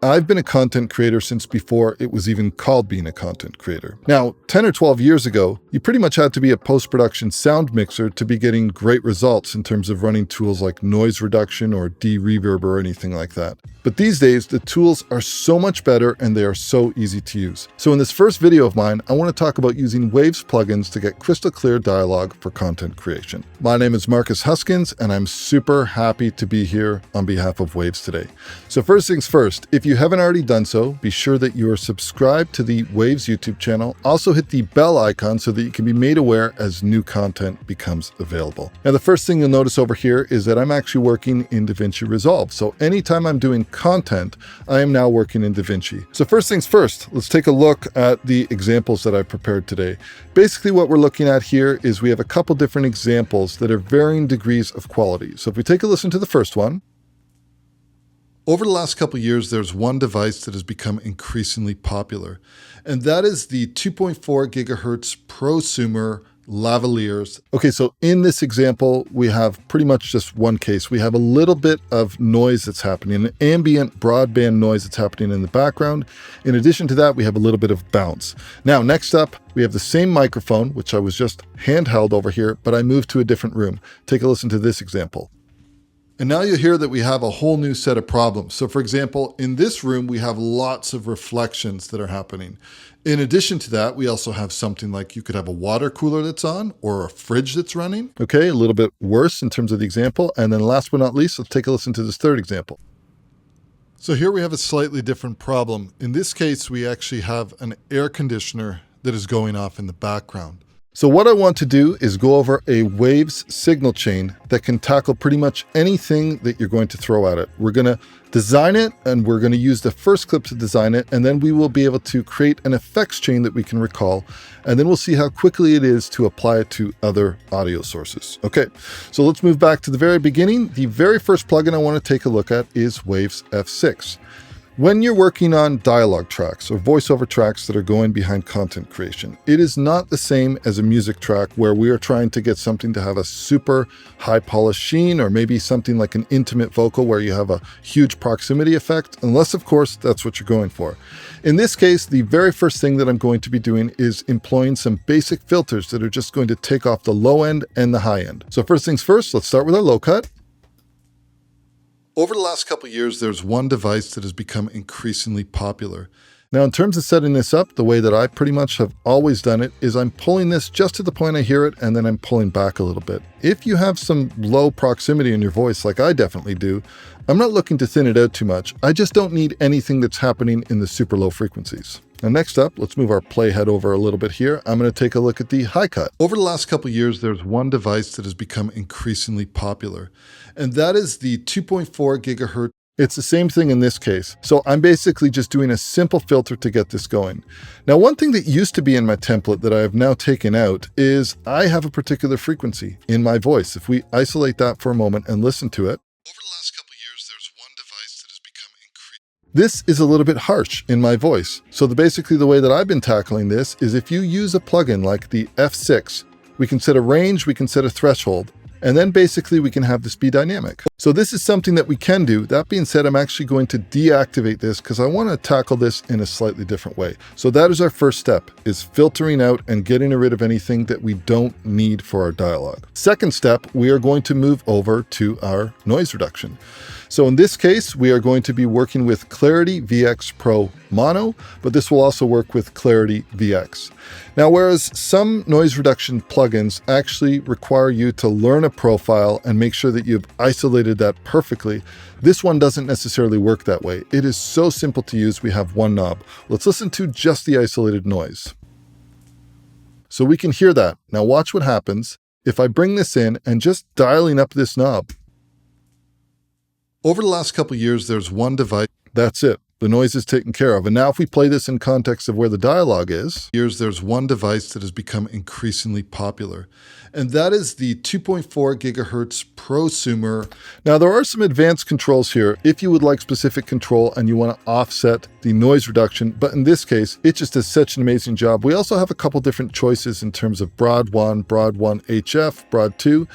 I've been a content creator since before it was even called being a content creator. Now, 10 or 12 years ago, you pretty much had to be a post-production sound mixer to be getting great results in terms of running tools like noise reduction or DeReverb or anything like that. But these days, the tools are so much better and they are so easy to use. So in this first video of mine, I want to talk about using Waves plugins to get crystal clear dialogue for content creation. My name is Marcus Huyskens, and I'm super happy to be here on behalf of Waves today. So first things first, if you haven't already done so, be sure that you are subscribed to the Waves YouTube channel. Also hit the bell icon so that you can be made aware as new content becomes available. Now, the first thing you'll notice over here is that I'm actually working in DaVinci Resolve. So anytime I'm doing content, I am now working in DaVinci. So first things first, let's take a look at the examples that I prepared today. Basically what we're looking at here is we have a couple different examples that are varying degrees of quality. So if we take a listen to the first one, over the last couple of years, there's one device that has become increasingly popular, and that is the 2.4 gigahertz prosumer lavaliers. Okay, so in this example, we have pretty much just one case. We have a little bit of noise that's happening, an ambient broadband noise that's happening in the background. In addition to that, we have a little bit of bounce. Now, next up, we have the same microphone, which I was just handheld over here, but I moved to a different room. Take a listen to this example. And now you'll hear that we have a whole new set of problems. So for example, in this room, we have lots of reflections that are happening. In addition to that, we also have something like you could have a water cooler that's on or a fridge that's running. Okay, a little bit worse in terms of the example. And then last but not least, let's take a listen to this third example. So here we have a slightly different problem. In this case, we actually have an air conditioner that is going off in the background. So what I want to do is go over a Waves signal chain that can tackle pretty much anything that you're going to throw at it. We're going to design it, and we're going to use the first clip to design it, and then we will be able to create an effects chain that we can recall, and then we'll see how quickly it is to apply it to other audio sources. Okay, so let's move back to the very beginning. The very first plugin I want to take a look at is Waves F6. When you're working on dialogue tracks or voiceover tracks that are going behind content creation, it is not the same as a music track where we are trying to get something to have a super high polished sheen, or maybe something like an intimate vocal where you have a huge proximity effect, unless of course that's what you're going for. In this case, the very first thing that I'm going to be doing is employing some basic filters that are just going to take off the low end and the high end. So first things first, let's start with our low cut. Over the last couple of years, there's one device that has become increasingly popular. Now, in terms of setting this up, the way that I pretty much have always done it is I'm pulling this just to the point I hear it, and then I'm pulling back a little bit. If you have some low proximity in your voice, like I definitely do, I'm not looking to thin it out too much. I just don't need anything that's happening in the super low frequencies. Now, next up, let's move our playhead over a little bit here. I'm going to take a look at the high cut. Over the last couple of years, there's one device that has become increasingly popular, and that is the 2.4 gigahertz. It's the same thing in this case. So I'm basically just doing a simple filter to get this going. Now, one thing that used to be in my template that I have now taken out is I have a particular frequency in my voice. If we isolate that for a moment and listen to it, over the last couple of years, there's one device that has become increasingly. This is a little bit harsh in my voice. So basically the way that I've been tackling this is if you use a plugin like the F6, we can set a range, we can set a threshold, and then basically we can have this be dynamic. So this is something that we can do. That being said, I'm actually going to deactivate this because I want to tackle this in a slightly different way. So that is our first step, is filtering out and getting rid of anything that we don't need for our dialogue. Second step, we are going to move over to our noise reduction. So in this case, we are going to be working with Clarity Vx Pro Mono, but this will also work with Clarity VX. Now, whereas some noise reduction plugins actually require you to learn a profile and make sure that you've isolated that perfectly, this one doesn't necessarily work that way. It is so simple to use. We have one knob. Let's listen to just the isolated noise. So we can hear that. Now watch what happens if I bring this in and just dialing up this knob. Over the last couple of years, there's one device. That's it. The noise is taken care of. And now if we play this in context of where the dialogue is, there's one device that has become increasingly popular, and that is the 2.4 gigahertz prosumer. Now there are some advanced controls here if you would like specific control and you want to offset the noise reduction, but in this case, it just does such an amazing job. We also have a couple different choices in terms of Broad 1 HF, Broad 2.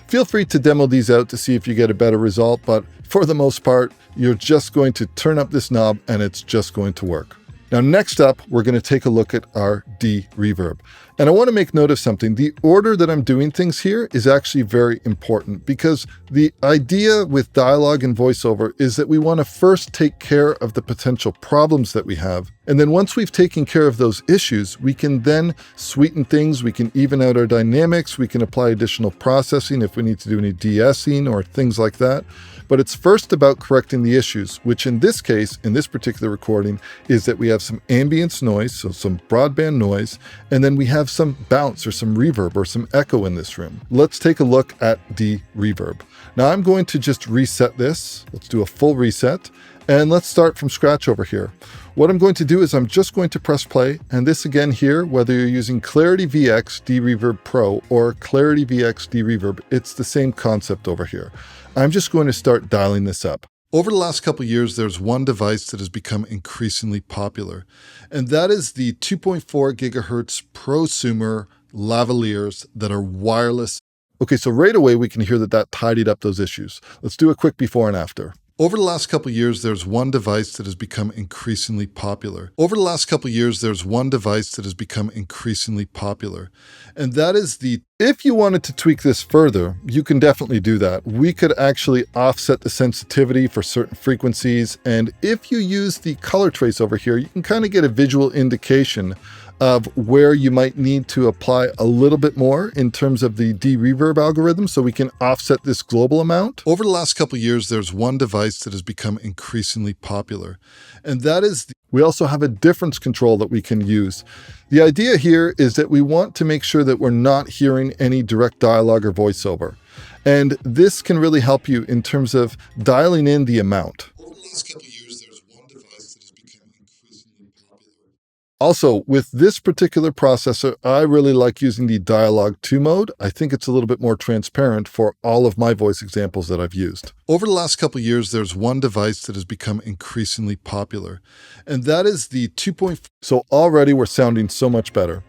Feel free to demo these out to see if you get a better result, but for the most part, you're just going to turn up this knob and it's just going to work. Now, next up, we're going to take a look at our DeReverb. And I want to make note of something. The order that I'm doing things here is actually very important because the idea with dialogue and voiceover is that we want to first take care of the potential problems that we have. And then once we've taken care of those issues, we can then sweeten things. We can even out our dynamics. We can apply additional processing if we need to do any de-essing or things like that. But it's first about correcting the issues, which in this case, in this particular recording, is that we have some ambience noise, so some broadband noise, and then we have some bounce or some reverb or some echo in this room. Let's take a look at DeReverb. Now I'm going to just reset this. Let's do a full reset, and let's start from scratch over here. What I'm going to do is I'm just going to press play, and this again here, whether you're using Clarity Vx DeReverb Pro or Clarity Vx DeReverb, it's the same concept over here. I'm just going to start dialing this up. Over the last couple of years, there's one device that has become increasingly popular, and that is the 2.4 gigahertz prosumer lavaliers that are wireless. Okay, so right away we can hear that tidied up those issues. Let's do a quick before and after. Over the last couple of years, there's one device that has become increasingly popular. And that is if you wanted to tweak this further, you can definitely do that. We could actually offset the sensitivity for certain frequencies. And if you use the color trace over here, you can kind of get a visual indication of where you might need to apply a little bit more in terms of the DeReverb algorithm so we can offset this global amount. Over the last couple of years, there's one device that has become increasingly popular, and that is we also have a difference control that we can use. The idea here is that we want to make sure that we're not hearing any direct dialogue or voiceover, and this can really help you in terms of dialing in the amount. Over the last couple of years, there's one device that has become increasingly popular. Also, with this particular processor, I really like using the Dialogue 2 mode. I think it's a little bit more transparent for all of my voice examples that I've used. Over the last couple of years, there's one device that has become increasingly popular, and that is the 2.4. So already we're sounding so much better.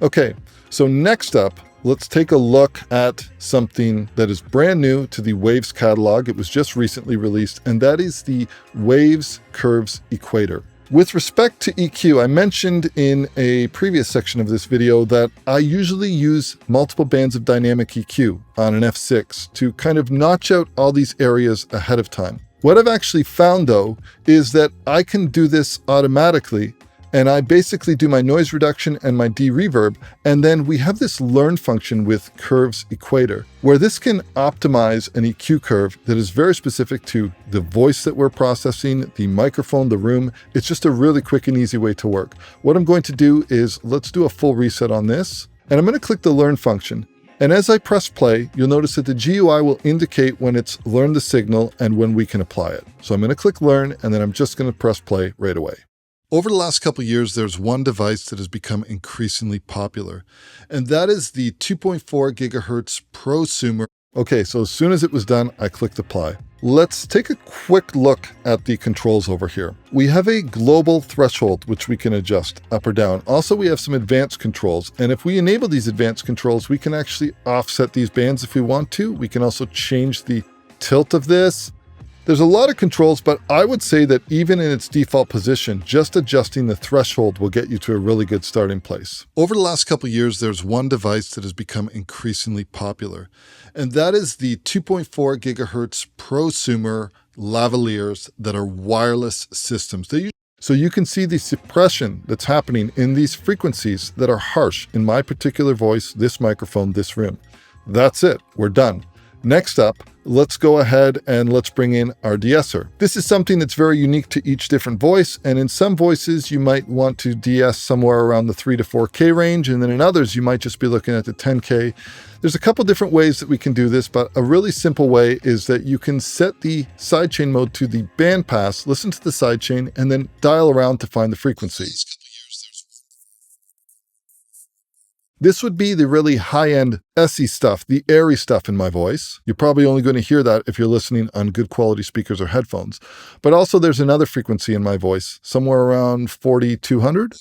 Okay, so next up, let's take a look at something that is brand new to the Waves catalog. It was just recently released, and that is the Waves Curves Equator. With respect to EQ, I mentioned in a previous section of this video that I usually use multiple bands of dynamic EQ on an F6 to kind of notch out all these areas ahead of time. What I've actually found though is that I can do this automatically, and I basically do my noise reduction and my DeReverb, and then we have this learn function with Curves Equator, where this can optimize an EQ curve that is very specific to the voice that we're processing, the microphone, the room. It's just a really quick and easy way to work. What I'm going to do is let's do a full reset on this, and I'm going to click the learn function. And as I press play, you'll notice that the GUI will indicate when it's learned the signal and when we can apply it. So I'm going to click learn, and then I'm just going to press play right away. Over the last couple of years, there's one device that has become increasingly popular, and that is the 2.4 gigahertz prosumer. Okay, so as soon as it was done, I clicked apply. Let's take a quick look at the controls over here. We have a global threshold, which we can adjust up or down. Also, we have some advanced controls, and if we enable these advanced controls, we can actually offset these bands if we want to. We can also change the tilt of this. There's a lot of controls, but I would say that even in its default position, just adjusting the threshold will get you to a really good starting place. Over the last couple of years, there's one device that has become increasingly popular, and that is the 2.4 gigahertz prosumer lavaliers that are wireless systems. So you can see the suppression that's happening in these frequencies that are harsh in my particular voice, this microphone, this room. That's it, we're done. Next up, let's go ahead and let's bring in our DeEsser. This is something that's very unique to each different voice, and in some voices you might want to de-ess somewhere around the 3 to 4K range, and then in others you might just be looking at the 10K. There's a couple different ways that we can do this, but a really simple way is that you can set the sidechain mode to the bandpass, listen to the sidechain, and then dial around to find the frequency. This would be the really high-end SE stuff, the airy stuff in my voice. You're probably only going to hear that if you're listening on good quality speakers or headphones. But also there's another frequency in my voice, somewhere around 4200.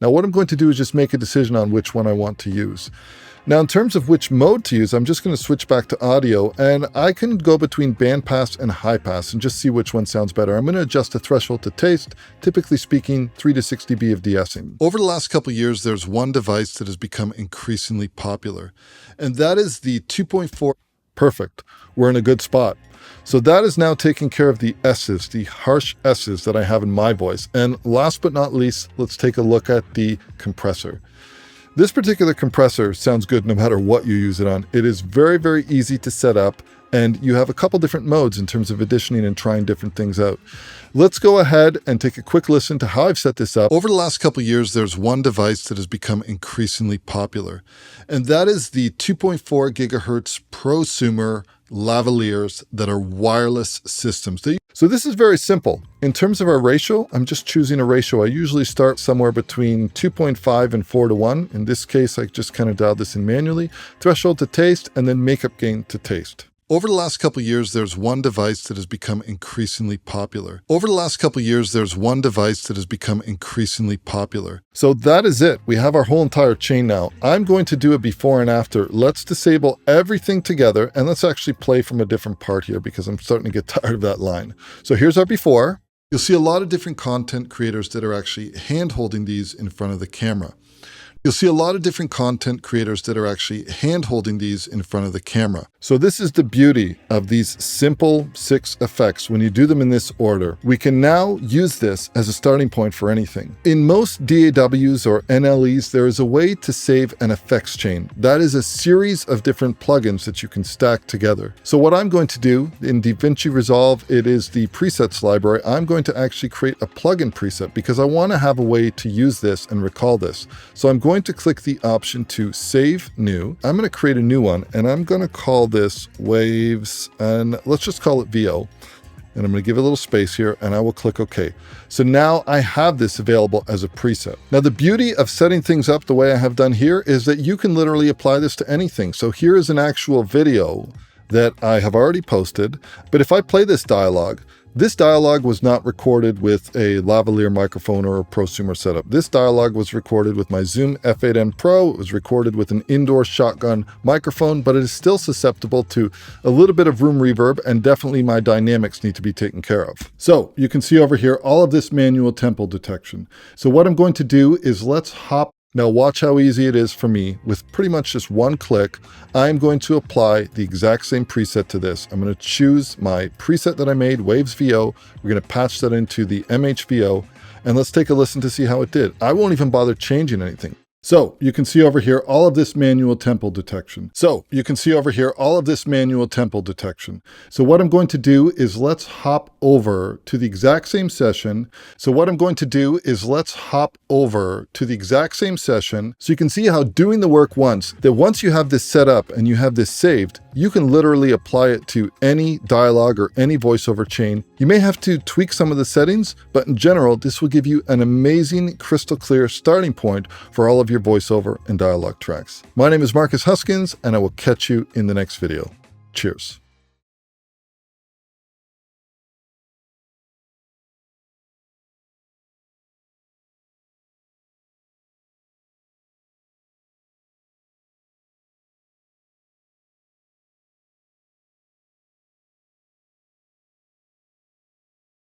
Now what I'm going to do is just make a decision on which one I want to use. Now, in terms of which mode to use, I'm just going to switch back to audio, and I can go between bandpass and high pass and just see which one sounds better. I'm going to adjust the threshold to taste, typically speaking 3 to 6 dB of de-essing. Over the last couple of years, there's one device that has become increasingly popular, and that is the 2.4. Perfect. We're in a good spot. So that is now taking care of the S's, the harsh S's that I have in my voice. And last but not least, let's take a look at the compressor. This particular compressor sounds good no matter what you use it on. It is very, very easy to set up, and you have a couple different modes in terms of auditioning and trying different things out. Let's go ahead and take a quick listen to how I've set this up. Over the last couple of years, there's one device that has become increasingly popular, and that is the 2.4 gigahertz prosumer lavaliers that are wireless systems. So this is very simple. In terms of our ratio, I'm just choosing a ratio. I usually start somewhere between 2.5 and 4 to 1. In this case, I just kind of dialed this in manually. Threshold to taste, and then makeup gain to taste. Over the last couple of years, there's one device that has become increasingly popular. So that is it. We have our whole entire chain now. I'm going to do a before and after. Let's disable everything together, and let's actually play from a different part here because I'm starting to get tired of that line. So here's our before. You'll see a lot of different content creators that are actually hand-holding these in front of the camera. So this is the beauty of these simple 6 effects. When you do them in this order, we can now use this as a starting point for anything. In most DAWs or NLEs, there is a way to save an effects chain. That is a series of different plugins that you can stack together. So what I'm going to do in DaVinci Resolve, it is the presets library. I'm going to actually create a plugin preset because I want to have a way to use this and recall this. So I'm going to click the option to save new. I'm going to create a new one, and I'm going to call this Waves, and let's just call it VO. And I'm going to give it a little space here, and I will click OK. So now I have this available as a preset. Now, the beauty of setting things up the way I have done here is that you can literally apply this to anything. So here is an actual video that I have already posted, but if I play this dialogue was not recorded with a lavalier microphone or a prosumer setup. This dialogue was recorded with my Zoom F8N Pro. It was recorded with an indoor shotgun microphone, but it is still susceptible to a little bit of room reverb, and definitely my dynamics need to be taken care of. So you can see over here all of this manual tempo detection. So what I'm going to do is let's hop. Now watch how easy it is for me. With pretty much just one click, I'm going to apply the exact same preset to this. I'm going to choose my preset that I made, Waves VO. We're going to patch that into the MHVO, and let's take a listen to see how it did. I won't even bother changing anything. So you can see over here all of this manual tempo detection. So what I'm going to do is let's hop over to the exact same session. So you can see how doing the work once, that once you have this set up and you have this saved, you can literally apply it to any dialogue or any voiceover chain. You may have to tweak some of the settings, but in general, this will give you an amazing, crystal clear starting point for all of your voiceover and dialogue tracks. My name is Marcus Huyskens, and I will catch you in the next video. Cheers.